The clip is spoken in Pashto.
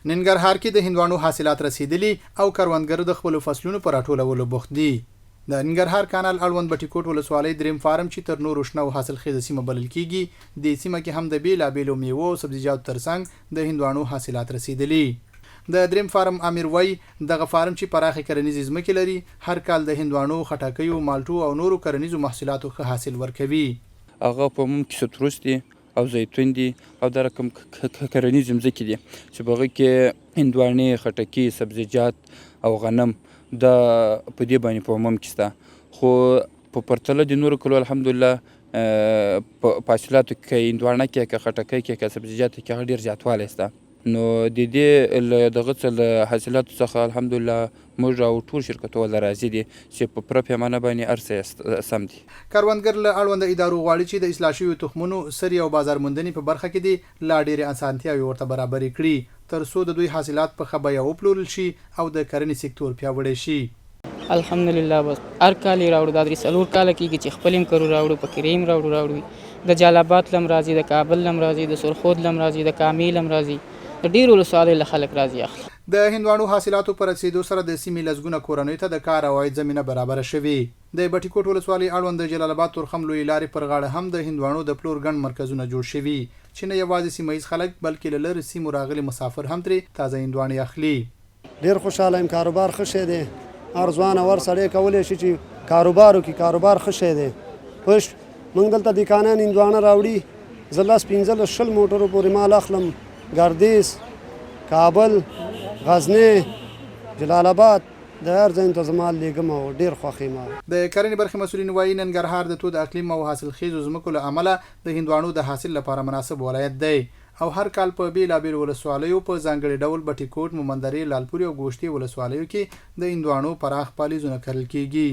ننګرهار کې د هندواڼو حاصلات رسېدلي او کروندګر د خپلو فصلونو په راټولولو بوخت دي. د ننګرهار کانال اړوند بټي ولسوالۍ دریم فارم چې تر نورو شنه او حاصلخیزه سیمه بلل کېږي، د سیمه کې هم د بېلابېلو میوو او سبزیجاتو ترڅنګ د هندواڼو حاصلات رسېدلي. د دریم فارم امیر وای دغه فارم چې پراخې کرنیزې ځمکې لري، هر کال د هندواڼو، خټکیو، مالټو او نورو کرنیزو محصولاتو ښه حاصل ورکوي. هغه په موږ کې ستروس دي او زیتون دي او دا رقم کرنیزې ځمکې دي چې په هغه کې هندواڼې، خټکي، سبزیجات او غنم دا په دې باندې په عموم کې شته. خو په پرتله د نورو کلو الحمدلله په حاصلاتو کې که هندواڼه کې، که خټکۍ کې، که سبزیجاتو کې هغه ډېر زیاتوالی شته. نو د دې له دغه څه له حاصلاتو څخه الحمدلله موږ او ټول شرکتونه راضي دي چې په پوره پیمانه باندې هر څه سم دي. کروندګر له اړونده ادارو غواړي چې د اصلاح شویو تخمونو، سرې او بازار موندنې په برخه کې دي لا ډېرې اسانتیاوې ورته برابرې کړي تر څو د دوی حاصلات په ښه بیه وپلورل شي او د کرنې سکتور پیاوړی شي. الحمدلله بس هر کال یې راوړو، دا درې څلور کاله کېږي چې خپل یې کرو راوړو، په کرې هم راوړو، د جلابات لم راځي، د کابل لم راځي، د سرخود لم راځي، د کامې لم راځي، د ډېرو ولسوالیو له خلک راځي اخلي. د هندواڼو حاصلاتو په رسېدو سره د سیمې لسګونه کورنیو ته د کار او عاید زمینه برابره شوې. د بټي ولسوالۍ اړوند د جلال آباد تورخم لویې لارې پر غاړه هم د هندواڼو د پلور ګڼ مرکزونه جوړ شوي چې نه یوازې سیمه ییز خلک بلکې له لرې سیمو راغلي مسافر هم ترې تازه هندواڼې اخلي. ډېر خوشحاله یم، کاروبار ښه شی دی، هر ځوان ور سړی کولی شي چې کاروبار وکړي، کاروبار ښه شی دی. پوه موږ دلته دیکانیان هندواڼه راوړي، زه 10-15-20 موټرو پورې مال اخلم، ګردیز، کابل، غزنی، جلال آباد، د هر ځای ته زما لیږم او ډېر خوښ یم. د کرنې برخې مسؤلین وایي ننګرهار د تود اقلیم او حاصلخیزو ځمکو له امله د هندواڼو د حاصل لپاره مناسب ولایت دی او هر کال په بېلابېلو ولسوالیو په ځانګړي ډول بټي کوټ، مومندرې، لالپورې او ګوشتې ولسوالیو کې د هندواڼو پراخ پالیزونه کرل کېږي.